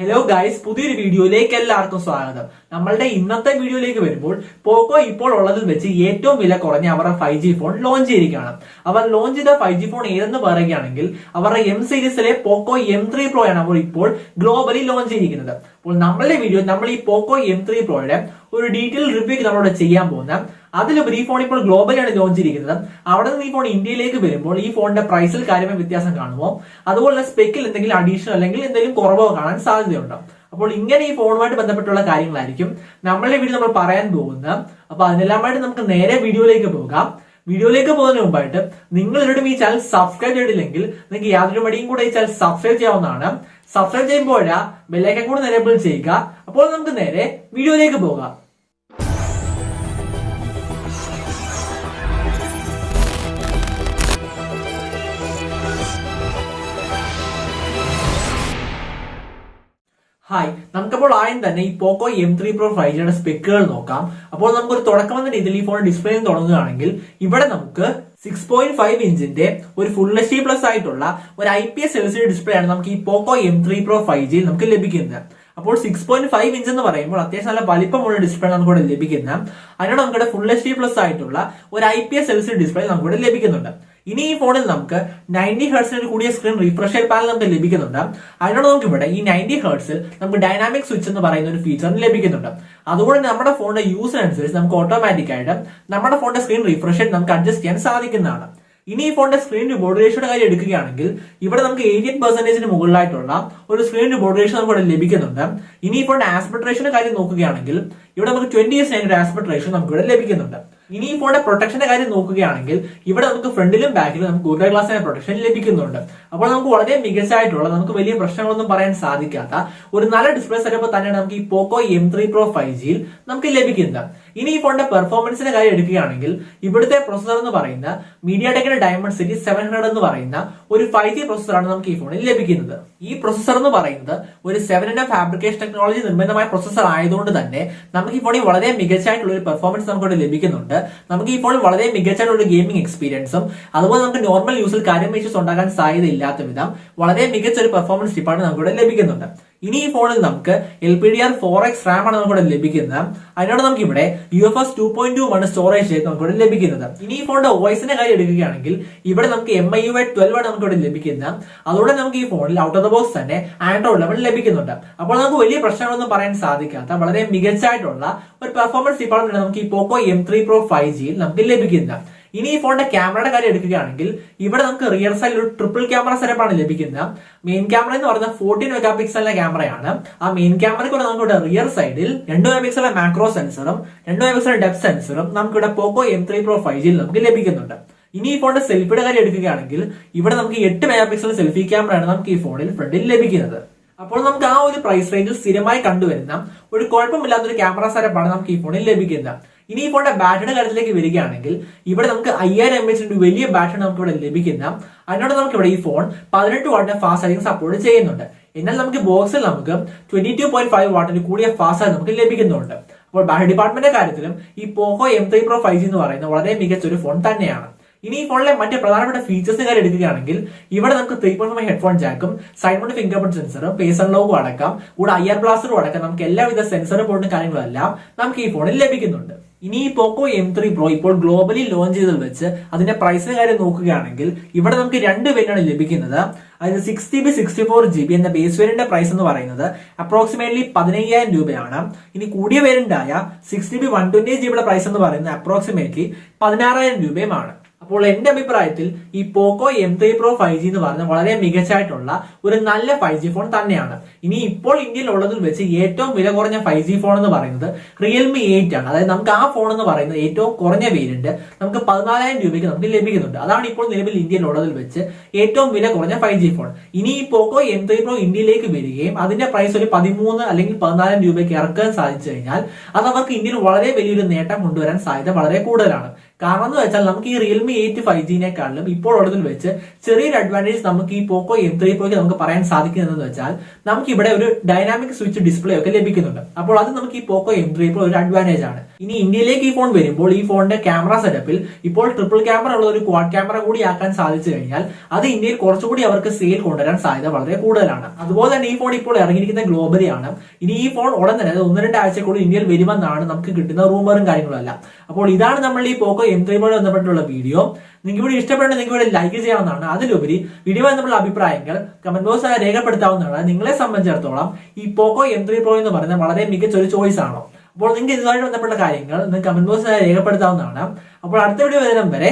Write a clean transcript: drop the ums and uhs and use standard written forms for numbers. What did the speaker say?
Hello guys, പുതിയൊരു വീഡിയോയിലേക്ക് എല്ലാവർക്കും സ്വാഗതം. നമ്മളുടെ ഇന്നത്തെ വീഡിയോയിലേക്ക് വരുമ്പോൾ പോക്കോ ഇപ്പോൾ ഉള്ളതിൽ വെച്ച് ഏറ്റവും വില കുറഞ്ഞ അവരുടെ 5G ഫോൺ ലോഞ്ച് ചെയ്തിരിക്കുകയാണ്. അവർ ലോഞ്ച് ചെയ്ത 5G ഫോൺ ഏതെന്ന് പറയുകയാണെങ്കിൽ അവരുടെ M സീരീസിലെ പോക്കോ M3 Pro ആണ് അവർ ഇപ്പോൾ ഗ്ലോബലി ലോഞ്ച് ചെയ്തിരിക്കുന്നത്. അപ്പോൾ നമ്മളുടെ വീഡിയോ നമ്മൾ ഈ പോക്കോ M3 Proയുടെ ഒരു ഡീറ്റെയിൽ റിവ്യൂ നമ്മളിവിടെ ചെയ്യാൻ പോകുന്ന. അതിലുപരി ഈ ഫോൺ ഇപ്പോൾ ഗ്ലോബലാണ് ലോഞ്ച് ചെയ്തിരിക്കുന്നത്. അവിടെ നിന്ന് ഈ ഫോൺ ഇന്ത്യയിലേക്ക് വരുമ്പോൾ ഈ ഫോണിന്റെ പ്രൈസിൽ കാര്യമായ വ്യത്യാസം കാണുമോ, അതുപോലെ സ്പെക്കിൽ എന്തെങ്കിലും അഡീഷണൽ അല്ലെങ്കിൽ എന്തെങ്കിലും കുറവോ കാണാൻ സാധ്യതയുണ്ടോ. അപ്പോൾ ഇങ്ങനെ ഈ ഫോണുമായിട്ട് ബന്ധപ്പെട്ടുള്ള കാര്യങ്ങളായിരിക്കും നമ്മളുടെ വീഡിയോ നമ്മൾ പറയാൻ പോകുന്നത്. അപ്പൊ അതിനെല്ലാമായിട്ട് നമുക്ക് നേരെ വീഡിയോയിലേക്ക് പോകാം. വീഡിയോയിലേക്ക് പോകുന്നതിന് മുമ്പായിട്ട് നിങ്ങൾ ഇവരുടെ ഈ ചാനൽ സബ്സ്ക്രൈബ് ചെയ്തിട്ടില്ലെങ്കിൽ നിങ്ങൾക്ക് യാതൊരു മടിയും കൂടെ ഈ ചാനൽ സബ്സ്ക്രൈബ് ചെയ്യാവുന്നതാണ്. സബ്സ്ക്രൈബ് ചെയ്യുമ്പോഴാ ബെല്ലൈക്കൺ കൂടെ എനേബിൾ ചെയ്യുക. അപ്പോൾ നമുക്ക് നേരെ വീഡിയോയിലേക്ക് പോകാം. ഹായ്, നമുക്കപ്പോൾ ആദ്യം തന്നെ ഈ പോക്കോ M3 Pro 5Gയുടെ സ്പെക്കുകൾ നോക്കാം. അപ്പോൾ നമുക്കൊരു തുടക്കം എന്ന രീതിയിൽ ഈ ഫോൺ ഡിസ്പ്ലേയിൽ തുടങ്ങുകയാണെങ്കിൽ ഇവിടെ നമുക്ക് 6.5 ഇഞ്ചിന്റെ ഒരു ഫുൾ HD+ ആയിട്ടുള്ള ഒരു IPS LCD ഡിസ്പ്ലേ ആണ് നമുക്ക് ഈ പോക്കോ M3 Pro 5G നമുക്ക് ലഭിക്കുന്നത്. അപ്പോൾ 6.5 ഇഞ്ച് എന്ന് പറയുമ്പോൾ അത്യാവശ്യം നല്ല വലിപ്പമുള്ള ഡിസ്പ്ലേ നമുക്ക് ഇവിടെ ലഭിക്കുന്നത്. അതിനോട് നമുക്കിവിടെ ഫുൾ HD+ ആയിട്ടുള്ള ഒരു IPS LCD ഡിസ്പ്ലേ നമുക്ക് ഇവിടെ ലഭിക്കുന്നുണ്ട്. ഇനി ഈ ഫോണിൽ നമുക്ക് 90 ഹെർട്സിന് കൂടിയ സ്ക്രീൻ റിഫ്രഷ് പാനൽ നമുക്ക് ലഭിക്കുന്നുണ്ട്. അതിനോട് നമുക്ക് ഇവിടെ ഈ 90 ഹെർട്സിൽ നമുക്ക് ഡൈനാമിക് സ്വിച്ച് എന്ന് പറയുന്ന ഒരു ഫീച്ചർ ലഭിക്കുന്നുണ്ട്. അതുകൊണ്ട് നമ്മുടെ ഫോണിന്റെ യൂസിനനുസരിച്ച് നമുക്ക് ഓട്ടോമാറ്റിക് ആയിട്ട് നമ്മുടെ ഫോണിന്റെ സ്ക്രീൻ റിഫ്രഷ് നമുക്ക് അഡ്ജസ്റ്റ് ചെയ്യാൻ സാധിക്കുന്നതാണ്. ഇനി ഈ ഫോണിന്റെ സ്ക്രീൻ ടു ബോർഡ് റേഷ്യോയുടെ കാര്യം എടുക്കുകയാണെങ്കിൽ ഇവിടെ നമുക്ക് 88% മുകളിലായിട്ടുള്ള ഒരു സ്ക്രീൻ ടു ബോർഡ് റേഷ്യോ നമുക്ക് ഇവിടെ ലഭിക്കുന്നുണ്ട്. ഇനി ഈ ഫോണിന്റെ ആസ്പെക്ട് റേഷ്യോയുടെ കാര്യം നോക്കുകയാണെങ്കിൽ ഇവിടെ നമുക്ക് 20:9 ആസ്പെക്ട് റേഷ്യോ നമുക്ക് ഇവിടെ ലഭിക്കുന്നുണ്ട്. ഇനി ഈ ഫോണിന്റെ പ്രൊട്ടക്ഷന്റെ കാര്യം നോക്കുകയാണെങ്കിൽ ഇവിടെ നമുക്ക് ഫ്രണ്ടിലും ബാക്കിലും നമുക്ക് ഗോറില്ല ഗ്ലാസിന്റെ പ്രൊട്ടക്ഷൻ ലഭിക്കുന്നുണ്ട്. അപ്പോൾ നമുക്ക് വളരെ മികച്ചായിട്ടുള്ള നമുക്ക് വലിയ പ്രശ്നങ്ങളൊന്നും പറയാൻ സാധിക്കാത്ത ഒരു നല്ല ഡിസ്പ്ലേ സെറ്റപ്പ് തന്നെയാണ് നമുക്ക് ഈ പോക്കോ M3 Pro 5Gയിൽ നമുക്ക് ലഭിക്കുന്നത്. ഇനി ഈ ഫോണിന്റെ പെർഫോമൻസിന്റെ കാര്യം എടുക്കുകയാണെങ്കിൽ ഇവിടുത്തെ പ്രൊസസർ എന്ന് പറയുന്ന മീഡിയാടെക്കിന്റെ ഡയമണ്ട്സിറ്റി 700 എന്ന് പറയുന്ന ഒരു 5G പ്രൊസസറാണ് നമുക്ക് ഈ ഫോണിൽ ലഭിക്കുന്നത്. ഈ പ്രൊസസർ എന്ന് പറയുന്നത് ഒരു 7nm ഫാബ്രിക്കേഷൻ ടെക്നോളജി നിർമ്മിതമായ പ്രൊസസർ ആയതുകൊണ്ട് തന്നെ നമുക്ക് ഈ ഫോണിൽ വളരെ മികച്ചായിട്ടുള്ള ഒരു പെർഫോമൻസ് നമുക്ക് ലഭിക്കുന്നുണ്ട്. നമുക്ക് ഈ ഫോണിൽ വളരെ മികച്ചായിട്ടുള്ള ഒരു ഗെയിമിംഗ് എക്സ്പീരിയൻസും അതുപോലെ നമുക്ക് നോർമൽ യൂസിൽ കാര്യം ഇഷ്യൂസ് ഉണ്ടാകാൻ സാധ്യതയില്ലാത്ത വിധം വളരെ മികച്ച ഒരു പെർഫോമൻസ് ടിപ്പാണ് നമുക്ക് ഇവിടെ ലഭിക്കുന്നുണ്ട്. ഇനി ഈ ഫോണിൽ നമുക്ക് LPDDR4X RAM ആണ് നമുക്ക് ഇവിടെ ലഭിക്കുന്നത്. അതിനോട് നമുക്ക് ഇവിടെ UFS 2.2 സ്റ്റോറേജ് നമുക്ക് ഇവിടെ ലഭിക്കുന്നത്. ഇനി ഈ ഫോണിന്റെ OSന്റെ കാര്യം എടുക്കുകയാണെങ്കിൽ ഇവിടെ നമുക്ക് MIUI 12 ആണ് നമുക്ക് ഇവിടെ ലഭിക്കുന്നത്. അതുകൊണ്ട് നമുക്ക് ഈ ഫോണിൽ ഔട്ട് ഓഫ് ദ ബോക്സ് തന്നെ ആൻഡ്രോയിഡ് ലെവൽ ലഭിക്കുന്നുണ്ട്. അപ്പോൾ നമുക്ക് വലിയ പ്രശ്നങ്ങളൊന്നും പറയാൻ സാധിക്കാത്ത വളരെ മികച്ചായിട്ടുള്ള ഒരു പെർഫോമൻസ് ടിപ്പാണ് നമുക്ക് ഈ പോക്കോ M3 Pro 5Gയിൽ നമുക്ക് ലഭിക്കുന്നത്. ഇനി ഈ ഫോണിന്റെ ക്യാമറയുടെ കാര്യം എടുക്കുകയാണെങ്കിൽ ഇവിടെ നമുക്ക് റിയർ സൈഡിൽ ഒരു ട്രിപ്പിൾ ക്യാമറ സെറ്റപ്പാണ് ലഭിക്കുന്നത്. മെയിൻ ക്യാമറ എന്ന് പറയുന്നത് 14 മെഗാ പിക്സലിന്റെ ക്യാമറയാണ്. ആ മെയിൻ ക്യാമറയ്ക്ക് നമുക്ക് റിയർ സൈഡിൽ 2 മെഗാ പിക്സലിന്റെ മാക്രോ സെൻസറും 2 മെഗാ പിക്സലിന്റെ ഡെപ്ത് സെൻസറും നമുക്കിവിടെ പോക്കോ M3 Pro 5Gയിൽ നമുക്ക് ലഭിക്കുന്നുണ്ട്. ഇനി ഈ ഫോണിന്റെ സെൽഫിയുടെ കാര്യം എടുക്കുകയാണെങ്കിൽ ഇവിടെ നമുക്ക് 8 മെഗാ പിക്സൽ സെൽഫി ക്യാമറയാണ് നമുക്ക് ഈ ഫോണിൽ ഫ്രണ്ടിൽ ലഭിക്കുന്നത്. അപ്പോൾ നമുക്ക് ആ ഒരു പ്രൈസ് റേഞ്ചിൽ സ്ഥിരമായി കണ്ടുവരുന്ന ഒരു കുഴപ്പമില്ലാത്തൊരു ക്യാമറ സെറ്റപ്പാണ് നമുക്ക് ഈ ഫോണിൽ ലഭിക്കുന്നത്. ഇനി ഈ ഫോണിന്റെ ബാറ്ററിയുടെ കാര്യത്തിലേക്ക് വരികയാണെങ്കിൽ ഇവിടെ നമുക്ക് 5000 mAh വലിയ ബാറ്ററി നമുക്ക് ഇവിടെ ലഭിക്കുന്ന. അതിനോട് നമുക്ക് ഇവിടെ ഈ ഫോൺ 18 വാട്ടിന്റെ ഫാസ്റ്റ് ചാർജിംഗ് സപ്പോർട്ട് ചെയ്യുന്നുണ്ട്. എന്നാൽ നമുക്ക് ബോക്സിൽ നമുക്ക് 22.5 വാട്ടിന്റെ കൂടിയ ഫാസ്റ്റ് ചാർജ് നമുക്ക് ലഭിക്കുന്നുണ്ട്. അപ്പോൾ ബാറ്ററി ഡിപ്പാർട്ട്മെന്റിന്റെ കാര്യത്തിലും ഈ പോക്കോ M3 Pro 5G എന്ന് പറയുന്നത് വളരെ മികച്ച ഒരു ഫോൺ തന്നെയാണ്. ഇനി ഈ ഫോണിലെ മറ്റ് പ്രധാനപ്പെട്ട ഫീച്ചേഴ്സിന്റെ കാര്യം എടുക്കുകയാണെങ്കിൽ ഇവിടെ നമുക്ക് 3.5 ഹെഡ്ഫോൺ ജാക്കും സൈഡ് മൗണ്ട് ഫിംഗർ പ്രിന്റ് സെൻസറും പേസ് അൺലോക്കും അടക്കം കൂടെ IR ബ്ലാസ്റ്ററും അടക്കം നമുക്ക് എല്ലാവിധ സെൻസറും പോർട്ടും കാര്യങ്ങളെല്ലാം നമുക്ക് ഈ ഫോണിൽ ലഭിക്കുന്നുണ്ട്. ഇനി ഈ പോക്കോ M3 Pro ഇപ്പോൾ ഗ്ലോബലി ലോഞ്ച് ചെയ്തതിൽ വെച്ച് അതിന്റെ പ്രൈസിന്റെ കാര്യം നോക്കുകയാണെങ്കിൽ ഇവിടെ നമുക്ക് 2 വേരിയന്റാണ് ലഭിക്കുന്നത്. അതായത് 6GB 64GB എന്ന ബേസ് വേരിയന്റിന്റെ പ്രൈസ് എന്ന് പറയുന്നത് അപ്രോക്സിമേറ്റ്ലി 15000 രൂപയാണ്. ഇനി കൂടിയ വേരിയന്റ് ആയ 6GB 128GB പ്രൈസ് എന്ന് പറയുന്നത് അപ്രോക്സിമേറ്റ്ലി 16000 രൂപയുമാണ്. അപ്പോൾ എന്റെ അഭിപ്രായത്തിൽ ഈ പോക്കോ M3 Pro 5G എന്ന് പറയുന്നത് വളരെ മികച്ചായിട്ടുള്ള ഒരു നല്ല 5G ഫോൺ തന്നെയാണ്. ഇനി ഇപ്പോൾ ഇന്ത്യയിൽ ഉള്ളതിൽ വെച്ച് ഏറ്റവും വില കുറഞ്ഞ 5G ഫോൺ എന്ന് പറയുന്നത് Realme 8 ആണ്. അതായത് നമുക്ക് ആ ഫോൺ എന്ന് പറയുന്നത് ഏറ്റവും കുറഞ്ഞ വേരിയന്റ് നമുക്ക് 14000 രൂപയ്ക്ക് നമുക്ക് ലഭിക്കുന്നുണ്ട്. അതാണ് ഇപ്പോൾ നിലവിൽ ഇന്ത്യയിൽ ഉള്ളതിൽ വെച്ച് ഏറ്റവും വില കുറഞ്ഞ 5G ഫോൺ. ഇനി ഈ പോക്കോ M3 Pro ഇന്ത്യയിലേക്ക് വരികയും അതിന്റെ പ്രൈസ് ഒരു 13 അല്ലെങ്കിൽ 14000 രൂപയ്ക്ക് ഇറക്കാൻ സാധിച്ചു കഴിഞ്ഞാൽ അത് അവർക്ക് ഇന്ത്യയിൽ വളരെ വലിയൊരു നേട്ടം കൊണ്ടുവരാൻ സാധ്യത വളരെ കൂടുതലാണ്. കാരണം എന്ന് വെച്ചാൽ നമുക്ക് ഈ റിയൽമി 8 5Gനെക്കാളും ഇപ്പോൾ ഉള്ളതിൽ വെച്ച് ചെറിയൊരു അഡ്വാൻറ്റേജ് നമുക്ക് ഈ പോക്കോ M3 Proയ്ക്ക് നമുക്ക് പറയാൻ സാധിക്കുന്നതെന്ന് വെച്ചാൽ നമുക്ക് ഇവിടെ ഒരു ഡൈനാമിക് സ്വിച്ച് ഡിസ്പ്ലേ ഒക്കെ ലഭിക്കുന്നുണ്ട്. അപ്പോൾ അത് നമുക്ക് ഈ പോക്കോ M3 Pro ഒരു അഡ്വാൻറ്റേജ് ആണ്. ഇനി ഇന്ത്യയിലേക്ക് ഈ ഫോൺ വരുമ്പോൾ ഈ ഫോണിന്റെ ക്യാമറ സെറ്റപ്പിൽ ഇപ്പോൾ ട്രിപ്പിൾ ക്യാമറ ഉള്ള ഒരു ക്വാഡ് ക്യാമറ കൂടി ആക്കാൻ സാധിച്ചു കഴിഞ്ഞാൽ അത് ഇന്ത്യയിൽ കുറച്ചുകൂടി അവർക്ക് സെയിൽ കൊണ്ടുവരാൻ സാധ്യത വളരെ കൂടുതലാണ്. അതുപോലെ തന്നെ ഈ ഫോൺ ഇപ്പോൾ ഇറങ്ങിയിരിക്കുന്ന ഗ്ലോബലി ആണ്. ഇനി ഈ ഫോൺ ഉടൻ തന്നെ 1-2 ആഴ്ചക്കുള്ളിൽ ഇന്ത്യയിൽ വരുമെന്നാണ് നമുക്ക് കിട്ടുന്ന റൂമറും കാര്യങ്ങളും എല്ലാം. അപ്പോൾ ഇതാണ് നമ്മൾ ഈ പോക്കോ M3 Pro ബന്ധപ്പെട്ടുള്ള വീഡിയോ. നിങ്ങൾക്ക് ഇവിടെ ഇഷ്ടപ്പെട്ട നിങ്ങൾക്ക് ഇവിടെ ലൈക്ക് ചെയ്യാവുന്നതാണ്. അതിലുപരി വീഡിയോ ബന്ധപ്പെട്ട അഭിപ്രായങ്ങൾ കമന്റ് ബോക്സ് രേഖപ്പെടുത്താവുന്നതാണ്. നിങ്ങളെ സംബന്ധിച്ചിടത്തോളം ഈ പോക്കോ M3 Pro എന്ന് പറയുന്നത് വളരെ മികച്ച ഒരു ചോയ്സ് ആണോ? അപ്പോൾ നിങ്ങൾക്ക് ഇതുമായിട്ട് ബന്ധപ്പെട്ട കാര്യങ്ങൾ നിങ്ങൾക്ക് കമന്റ് ബോക്സ് രേഖപ്പെടുത്താവുന്നതാണ്. അപ്പോൾ അടുത്ത വീഡിയോ വരുന്നതും വരെ